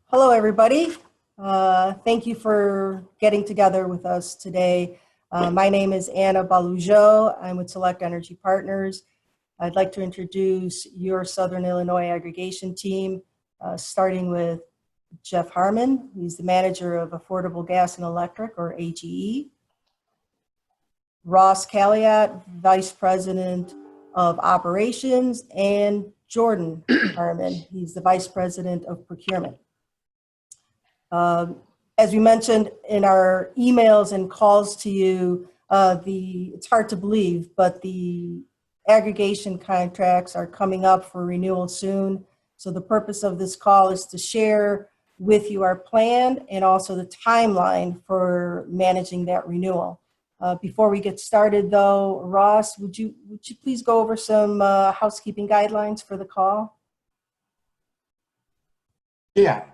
Hello, everybody. Thank you for getting together with us today. My name is Anna Balujo. I'm with Select Energy Partners. I'd like to introduce your Southern Illinois aggregation team, starting with Jeff Harmon. He's the manager of Affordable Gas and Electric, or AGE. Ross Calliot, vice president of operations, and Jordan Harmon. He's the vice president of procurement. As we mentioned in our emails and calls to you, it's hard to believe, but the aggregation contracts are coming up for renewal soon. So the purpose of this call is to share with you our plan and also the timeline for managing that renewal. Before we get started though, Ross, would you please go over some housekeeping guidelines for the call? Yeah,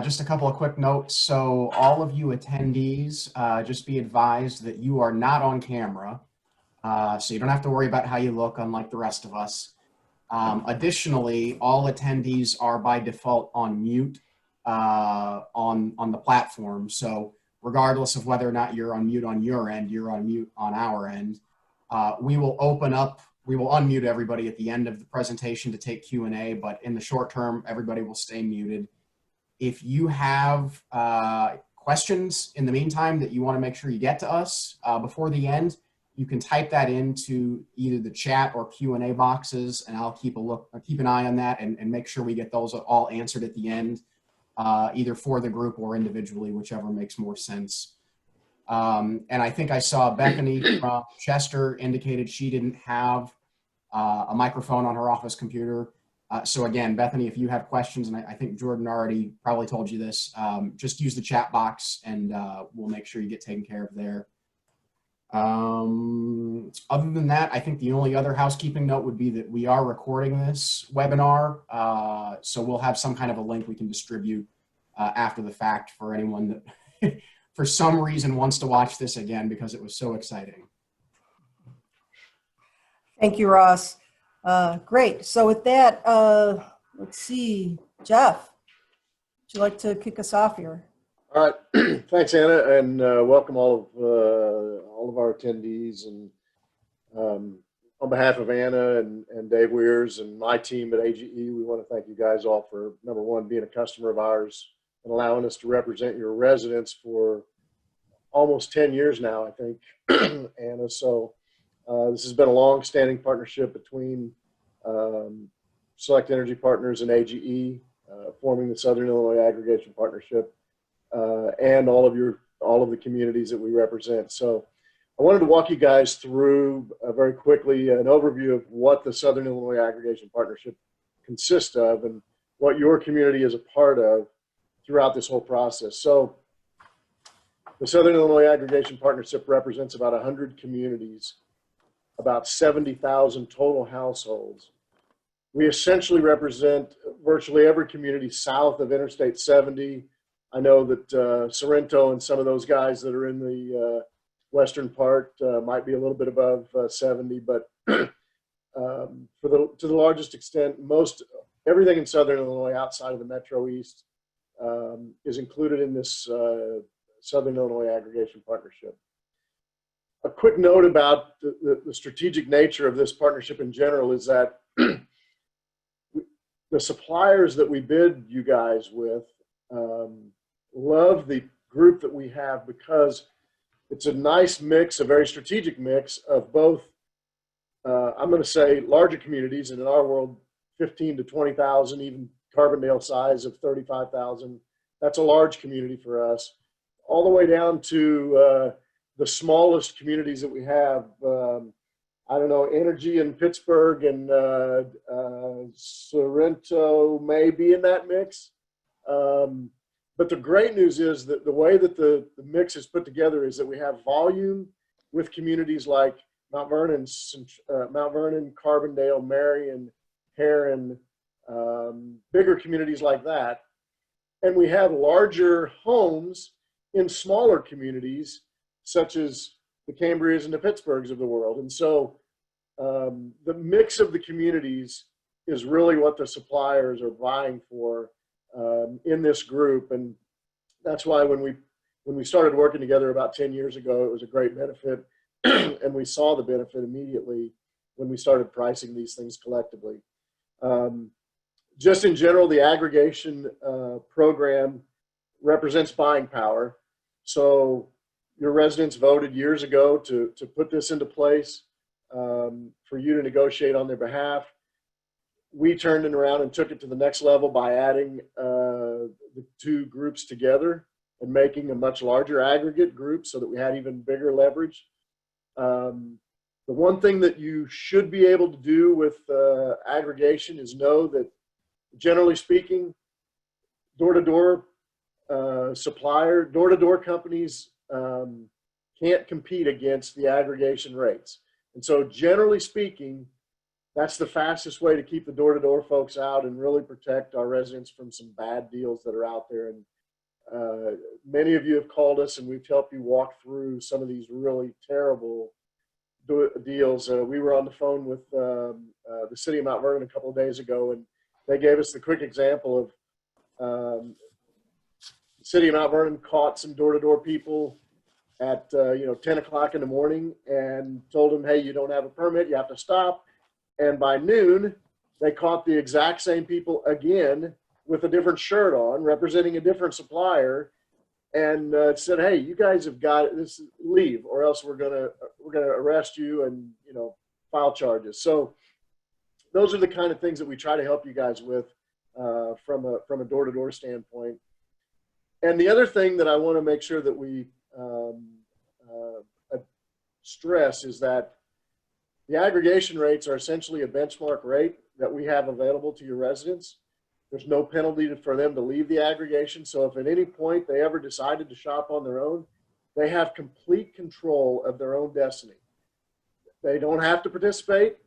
just a couple of quick notes. So all of you attendees, just be advised that you are not on camera. So you don't have to worry about how you look, unlike the rest of us. Additionally, all attendees are by default on mute on the platform. So regardless of whether or not you're on mute on your end, you're on mute on our end. We will unmute everybody at the end of the presentation to take Q&A, but in the short term, everybody will stay muted. If you have questions in the meantime that you want to make sure you get to us before the end, you can type that into either the chat or Q&A boxes, and I'll keep an eye on that and make sure we get those all answered at the end, either for the group or individually, whichever makes more sense. And I think I saw Bethany from Chester indicated she didn't have a microphone on her office computer. So again, Bethany, if you have questions, and I think Jordan already probably told you this, just use the chat box and we'll make sure you get taken care of there. Other than that, I think the only other housekeeping note would be that we are recording this webinar. So we'll have some kind of a link we can distribute after the fact for anyone that for some reason wants to watch this again because it was so exciting. Thank you, Ross. Great. So with that, let's see, Jeff, would you like to kick us off here? All right. Thanks, Anna, and welcome all of our attendees. And on behalf of Anna and Dave Weirs and my team at AGE, we want to thank you guys all for, number one, being a customer of ours and allowing us to represent your residents for almost 10 years now, I think, Anna. So this has been a long-standing partnership between Select Energy Partners and AGE, forming the Southern Illinois Aggregation Partnership, and all of the communities that we represent. So I wanted to walk you guys through very quickly an overview of what the Southern Illinois Aggregation Partnership consists of and what your community is a part of throughout this whole process. So the Southern Illinois Aggregation Partnership represents about 100 communities, about 70,000 total households. We essentially represent virtually every community south of Interstate 70. I know that Sorrento and some of those guys that are in the western part might be a little bit above 70, but to the largest extent, everything in Southern Illinois outside of the Metro East is included in this Southern Illinois Aggregation Partnership. A quick note about the strategic nature of this partnership in general is that the suppliers that we bid you guys with love the group that we have because it's a nice mix, a very strategic mix of both, I'm going to say larger communities, and in our world, 15 to 20,000, even Carbondale size of 35,000. That's a large community for us, all the way down to the smallest communities that we have. I don't know, Energy in Pittsburgh and Sorrento may be in that mix. But the great news is that the way that the mix is put together is that we have volume with communities like Mount Vernon, Carbondale, Marion, Heron, bigger communities like that. And we have larger homes in smaller communities, such as the Cambrias and the Pittsburghs of the world. And so the mix of the communities is really what the suppliers are vying for in this group. And that's why when we started working together about 10 years ago, it was a great benefit. And we saw the benefit immediately when we started pricing these things collectively. Just in general, the aggregation program represents buying power. So your residents voted years ago to put this into place for you to negotiate on their behalf. We turned it around and took it to the next level by adding the two groups together and making a much larger aggregate group so that we had even bigger leverage. The one thing that you should be able to do with aggregation is know that, generally speaking, door-to-door door-to-door companies can't compete against the aggregation rates. And so generally speaking, that's the fastest way to keep the door-to-door folks out and really protect our residents from some bad deals that are out there. And many of you have called us and we've helped you walk through some of these really terrible deals. We were on the phone with the city of Mount Vernon a couple of days ago, and they gave us the quick example of the city of Mount Vernon caught some door-to-door people at 10 o'clock in the morning and told them, hey, you don't have a permit, you have to stop. And by noon, they caught the exact same people again with a different shirt on, representing a different supplier, and said, hey, you guys have got this, leave, or else we're gonna arrest you and file charges. So those are the kind of things that we try to help you guys with from a door-to-door standpoint. And the other thing that I want to make sure that we stress is that the aggregation rates are essentially a benchmark rate that we have available to your residents. There's no penalty for them to leave the aggregation. So if at any point they ever decided to shop on their own, they have complete control of their own destiny. They don't have to participate.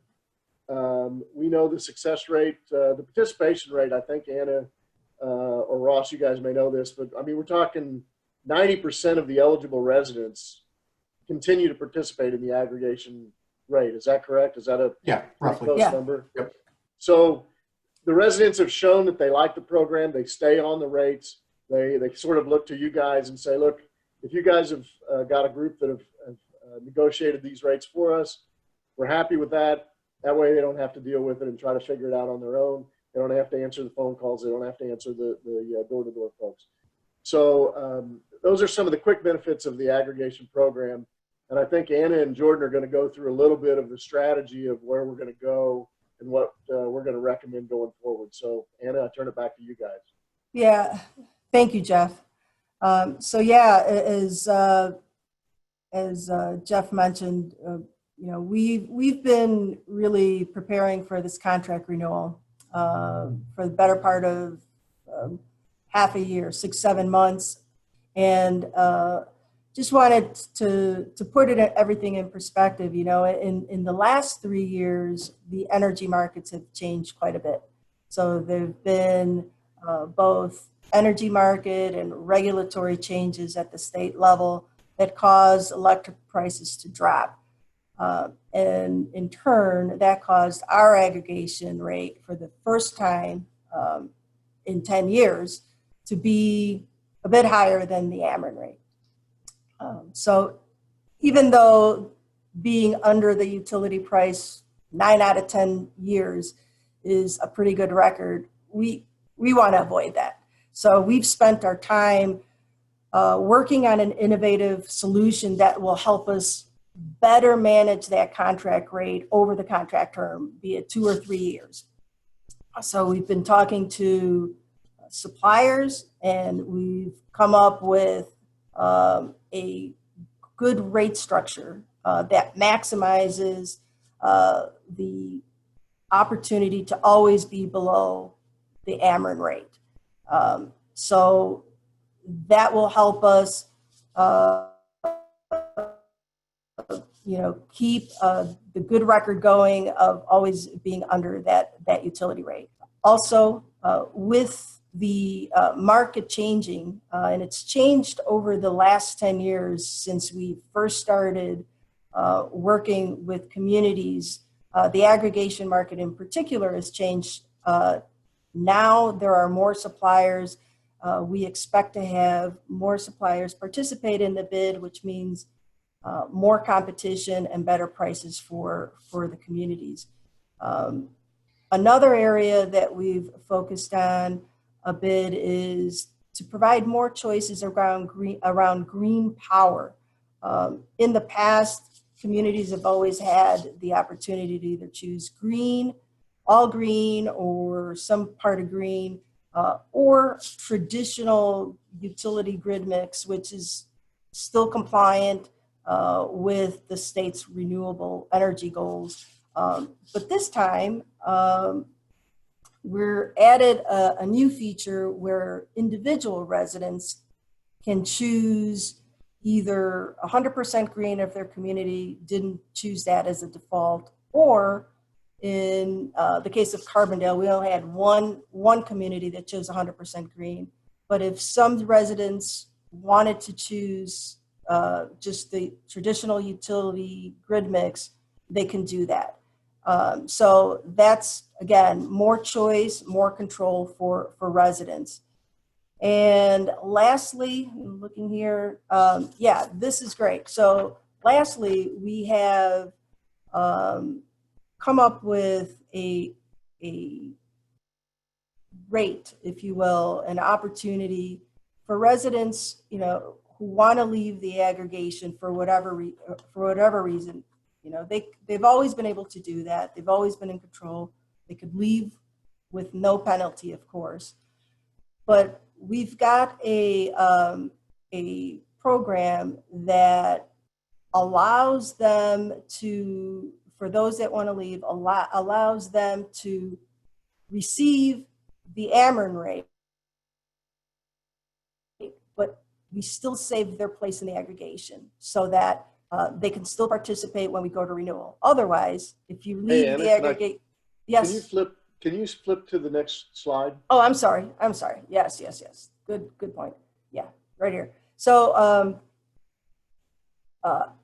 We know the success rate, the participation rate, I think Anna or Ross, you guys may know this, but I mean, we're talking 90% of the eligible residents continue to participate in the aggregation rate. Is that correct? Is that a roughly close number? Yep. So the residents have shown that they like the program. They stay on the rates. They sort of look to you guys and say, look, if you guys have got a group that have negotiated these rates for us, we're happy with that. That way they don't have to deal with it and try to figure it out on their own. They don't have to answer the phone calls. They don't have to answer the door-to-door folks. So those are some of the quick benefits of the aggregation program. And I think Anna and Jordan are going to go through a little bit of the strategy of where we're going to go and what we're going to recommend going forward. So Anna, I turn it back to you guys. Yeah, thank you, Jeff. So yeah, as Jeff mentioned, we've been really preparing for this contract renewal for the better part of half a year, 6-7 months, and just wanted to put everything in perspective. In the last 3 years, the energy markets have changed quite a bit. So there've been both energy market and regulatory changes at the state level that cause electric prices to drop. And in turn, that caused our aggregation rate for the first time in 10 years to be a bit higher than the Ameren rate. So even though being under the utility price 9 out of 10 years is a pretty good record, we want to avoid that. So we've spent our time working on an innovative solution that will help us better manage that contract rate over the contract term, be it 2 or 3 years. So we've been talking to suppliers, and we've come up with a good rate structure that maximizes the opportunity to always be below the Ameren rate. So that will help us keep the good record going of always being under that utility rate. Also, with the market changing, and it's changed over the last 10 years since we first started working with communities, the aggregation market in particular has changed Now there are more suppliers. We expect to have more suppliers participate in the bid, which means more competition and better prices for the communities. Another area that we've focused on a bit is to provide more choices around green power. In the past, communities have always had the opportunity to either choose green, all green, or some part of green, or traditional utility grid mix, which is still compliant with the state's renewable energy goals. But this time, we're added a new feature where individual residents can choose either 100% green if their community didn't choose that as a default, or in the case of Carbondale, we only had one community that chose 100% green. But if some residents wanted to choose just the traditional utility grid mix, they can do that. So that's, again, more choice, more control for residents. And lastly, I'm looking here, yeah, this is great. So lastly, we have come up with a rate, if you will, an opportunity for residents, you know, who want to leave the aggregation for whatever reason. You know, they've always been able to do that. They've always been in control. They could leave with no penalty, of course. But we've got a program that allows them to, for those that want to leave, allows them to receive the Ameren rate, but we still save their place in the aggregation so that they can still participate when we go to renewal. Otherwise, if you leave Hey, Anna, the aggregate, yes. Can you flip to the next slide? Oh, I'm sorry. Yes. Good point. Yeah, right here. So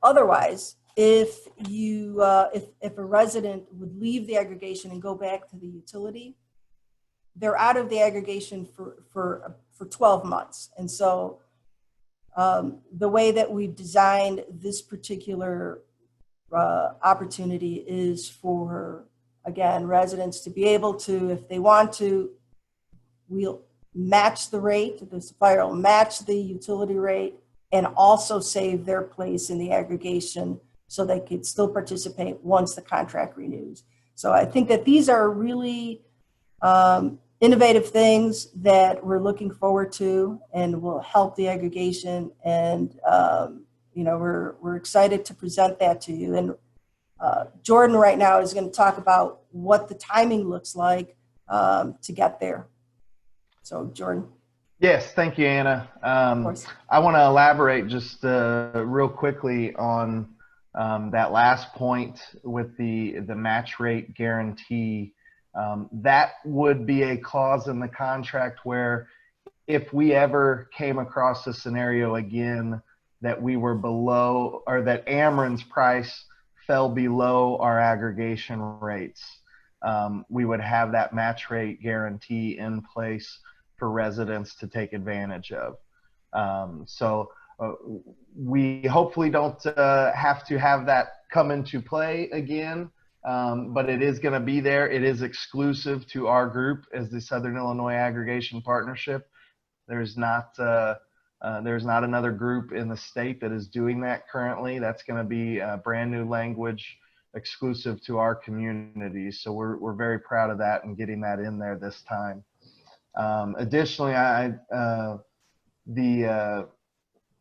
otherwise, if you if a resident would leave the aggregation and go back to the utility, they're out of the aggregation for 12 months. And so the way that we've designed this particular opportunity is for, again, residents to be able to, if they want to, we'll match the rate, the supplier will match the utility rate and also save their place in the aggregation so they could still participate once the contract renews. So I think that these are really innovative things that we're looking forward to and will help the aggregation. And you know, we're excited to present that to you. And Jordan right now is going to talk about what the timing looks like to get there. So Jordan. Yes, thank you, Anna. I want to elaborate just real quickly on that last point with the match rate guarantee. That would be a clause in the contract where if we ever came across a scenario again that we were below, or that Ameren's price fell below our aggregation rates, we would have that match rate guarantee in place for residents to take advantage of. We hopefully don't have to have that come into play again, but it is going to be there. It is exclusive to our group as the Southern Illinois Aggregation Partnership. There's not another group in the state that is doing that currently. That's going to be a brand new language exclusive to our community. So we're very proud of that and getting that in there this time. Additionally,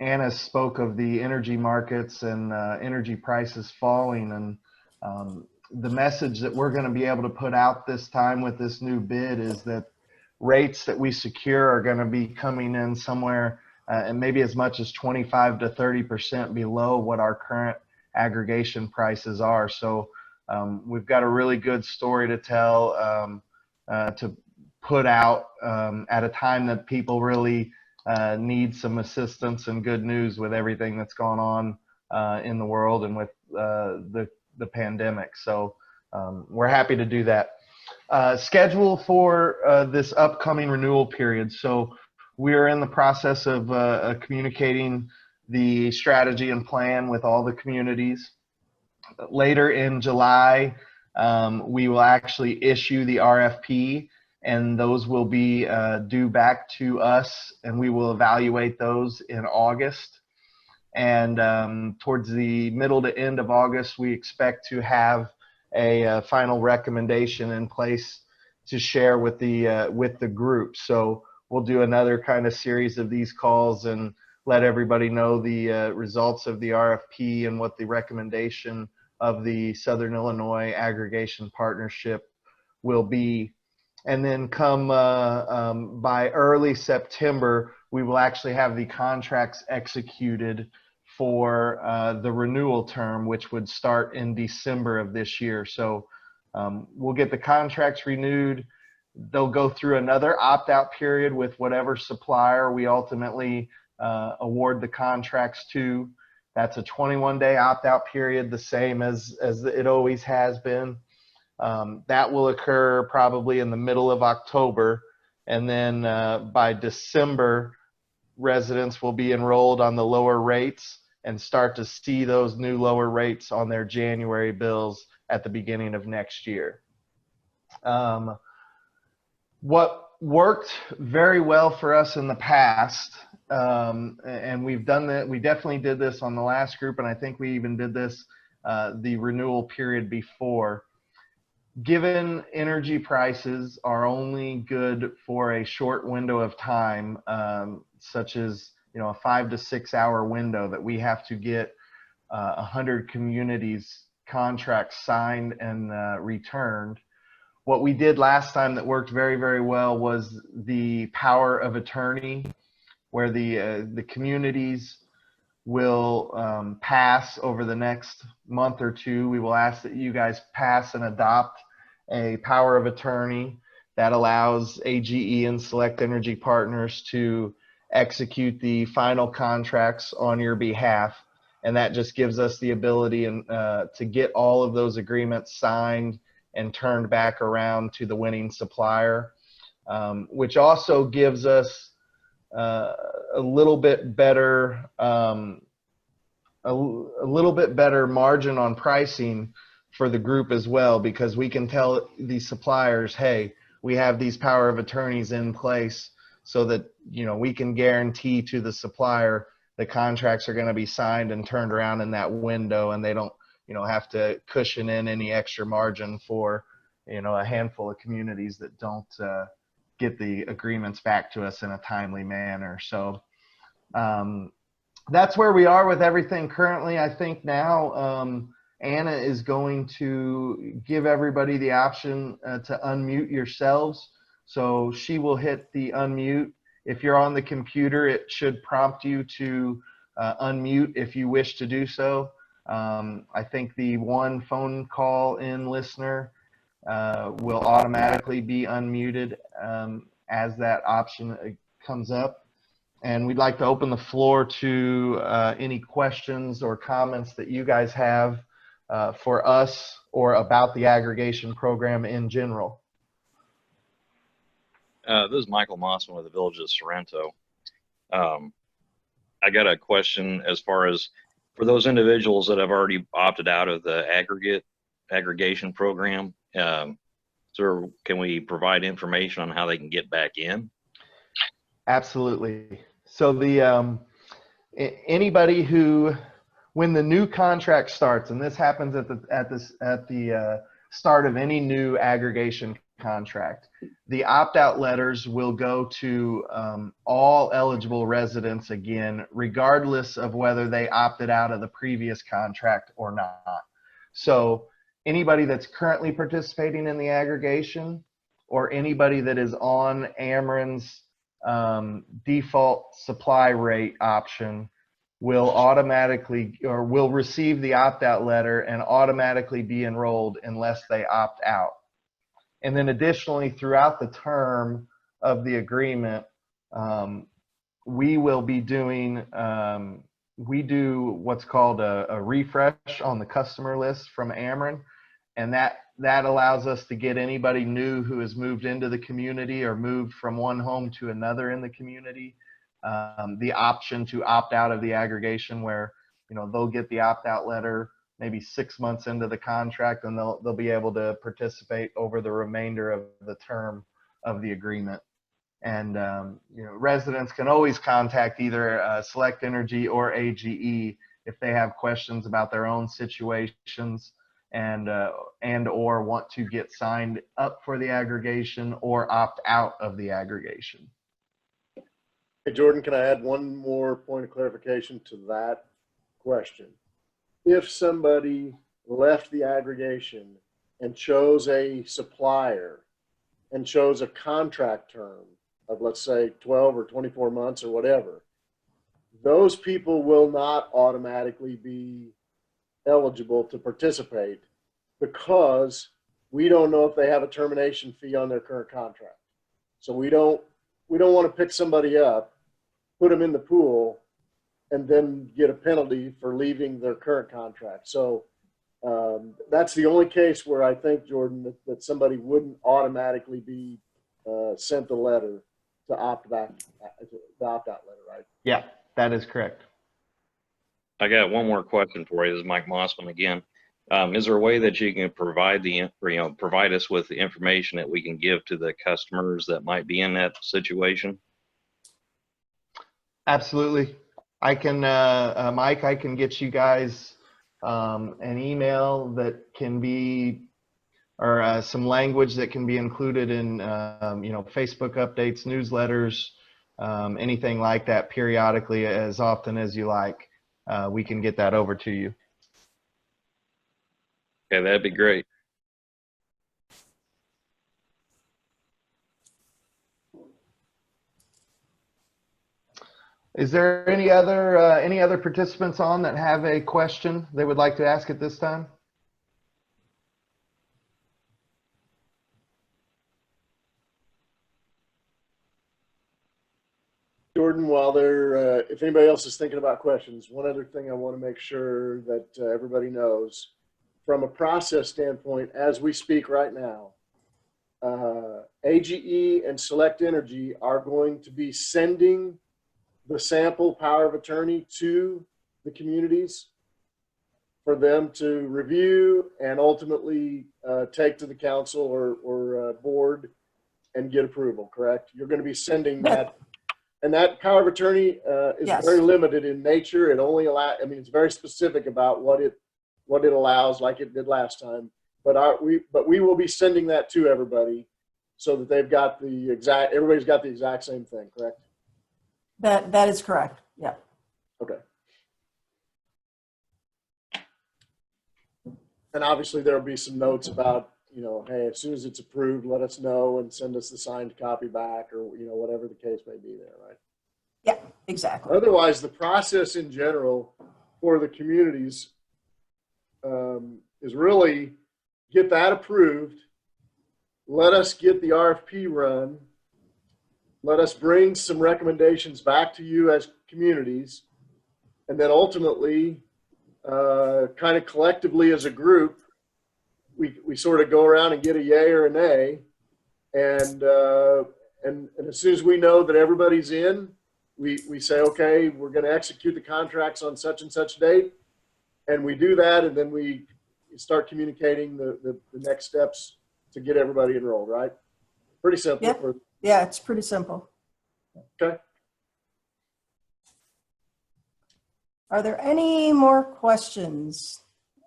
Anna spoke of the energy markets and energy prices falling, and the message that we're going to be able to put out this time with this new bid is that rates that we secure are going to be coming in somewhere and maybe as much as 25 to 30% below what our current aggregation prices are. So we've got a really good story to tell, to put out at a time that people really need some assistance and good news with everything that's going on in the world and with the pandemic. So we're happy to do that. schedule for this upcoming renewal period. So we're in the process of communicating the strategy and plan with all the communities. Later in July, we will actually issue the RFP, and those will be due back to us, and we will evaluate those in August. And towards the middle to end of August, we expect to have a final recommendation in place to share with the group. So we'll do another kind of series of these calls and let everybody know the results of the RFP and what the recommendation of the Southern Illinois Aggregation Partnership will be. And then come by early September, we will actually have the contracts executed for the renewal term, which would start in December of this year. So we'll get the contracts renewed. They'll go through another opt-out period with whatever supplier we ultimately award the contracts to. That's a 21-day opt-out period, the same as it always has been. That will occur probably in the middle of October. And then by December, residents will be enrolled on the lower rates and start to see those new lower rates on their January bills at the beginning of next year. What worked very well for us in the past, and we've done that, we definitely did this on the last group, and I think we even did this the renewal period before. Given energy prices are only good for a short window of time, such as a 5 to 6 hour window that we have to get 100 communities contracts signed and returned. What we did last time that worked very, very well was the power of attorney, where the communities will pass over the next month or two. We will ask that you guys pass and adopt a power of attorney that allows AGE and Select Energy Partners to execute the final contracts on your behalf. And that just gives us the ability to get all of those agreements signed and turned back around to the winning supplier, which also gives us a little bit better margin on pricing for the group as well, because we can tell these suppliers, hey, we have these power of attorneys in place so that we can guarantee to the supplier the contracts are going to be signed and turned around in that window, and they don't have to cushion in any extra margin for a handful of communities that don't get the agreements back to us in a timely manner. So that's where we are with everything currently. I think now Anna is going to give everybody the option to unmute yourselves. So she will hit the unmute. If you're on the computer, it should prompt you to unmute if you wish to do so. I think the one phone call in listener will automatically be unmuted as that option comes up. And we'd like to open the floor to any questions or comments that you guys have for us or about the aggregation program in general. This is Michael Mossman with the Village of Sorrento. I got a question as far as for those individuals that have already opted out of the aggregation program. So can we provide information on how they can get back in? Absolutely. So the anybody who, when the new contract starts, and this happens at the start of any new aggregation contract, the opt-out letters will go to all eligible residents again, regardless of whether they opted out of the previous contract or not. So anybody that's currently participating in the aggregation, or anybody that is on Ameren's default supply rate option, will automatically, or will receive the opt-out letter and automatically be enrolled unless they opt out. And then additionally, throughout the term of the agreement, we will be doing, we do what's called a refresh on the customer list from Ameren, and that that allows us to get anybody new who has moved into the community or moved from one home to another in the community, the option to opt out of the aggregation, where, you know, they'll get the opt-out letter maybe 6 months into the contract, and they'll be able to participate over the remainder of the term of the agreement. And you know, residents can always contact either Select Energy or AGE if they have questions about their own situations and or want to get signed up for the aggregation or opt out of the aggregation. Hey, Jordan, can I add one more point of clarification to that question? If somebody left the aggregation and chose a supplier and chose a contract term of, let's say, 12 or 24 months or whatever, those people will not automatically be eligible to participate, because we don't know if they have a termination fee on their current contract. So we don't want to pick somebody up, put them in the pool, and then get a penalty for leaving their current contract. So that's the only case where I think, Jordan, that somebody wouldn't automatically be sent the letter to opt back, the opt-out letter, right? Yeah, that is correct. I got one more question for you. This is Mike Mossman again. Is there a way that you can provide provide us with the information that we can give to the customers that might be in that situation? Absolutely. I can, Mike, I can get you guys an email that can be, or some language that can be included in, you know, Facebook updates, newsletters, anything like that periodically, as often as you like. We can get that over to you. Okay, that'd be great. Is there any other participants on that have a question they would like to ask at this time? Jordan, while they're, if anybody else is thinking about questions, one other thing I want to make sure that everybody knows, from a process standpoint, as we speak right now, AGE and Select Energy are going to be sending the sample power of attorney to the communities for them to review and ultimately take to the council or board and get approval, correct? You're going to be sending that. And that power of attorney is Yes. very limited in nature. It only allows, I mean, it's very specific about what it allows, like it did last time. But we will be sending that to everybody so that they've got the exact, everybody's got the exact same thing, correct? That is correct. Yeah. Okay. And obviously there'll be some notes about, you know, hey, as soon as it's approved, let us know and send us the signed copy back, or, you know, whatever the case may be there, right? Yeah, exactly. Otherwise, the process in general for the communities is really get that approved, let us get the RFP run, let us bring some recommendations back to you as communities, and then ultimately, kind of collectively as a group, we sort of go around and get a yay or a nay, and as soon as we know that everybody's in, we say, okay, we're going to execute the contracts on such and such date, and we do that, and then we start communicating the next steps to get everybody enrolled, right? Pretty simple. Yep. Yeah, it's pretty simple. Okay. Are there any more questions?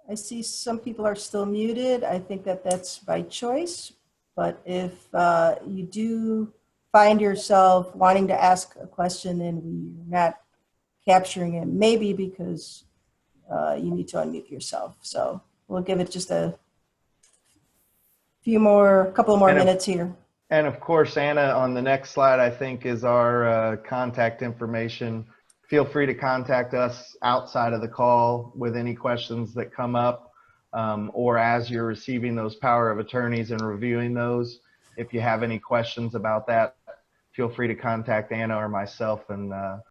I see some people are still muted. I think that that's by choice, but if you do find yourself wanting to ask a question and we're not capturing it, maybe because you need to unmute yourself. So we'll give it just a couple more minutes here. And of course, Anna, on the next slide, I think, is our contact information. Feel free to contact us outside of the call with any questions that come up, or as you're receiving those power of attorneys and reviewing those. If you have any questions about that, feel free to contact Anna or myself, and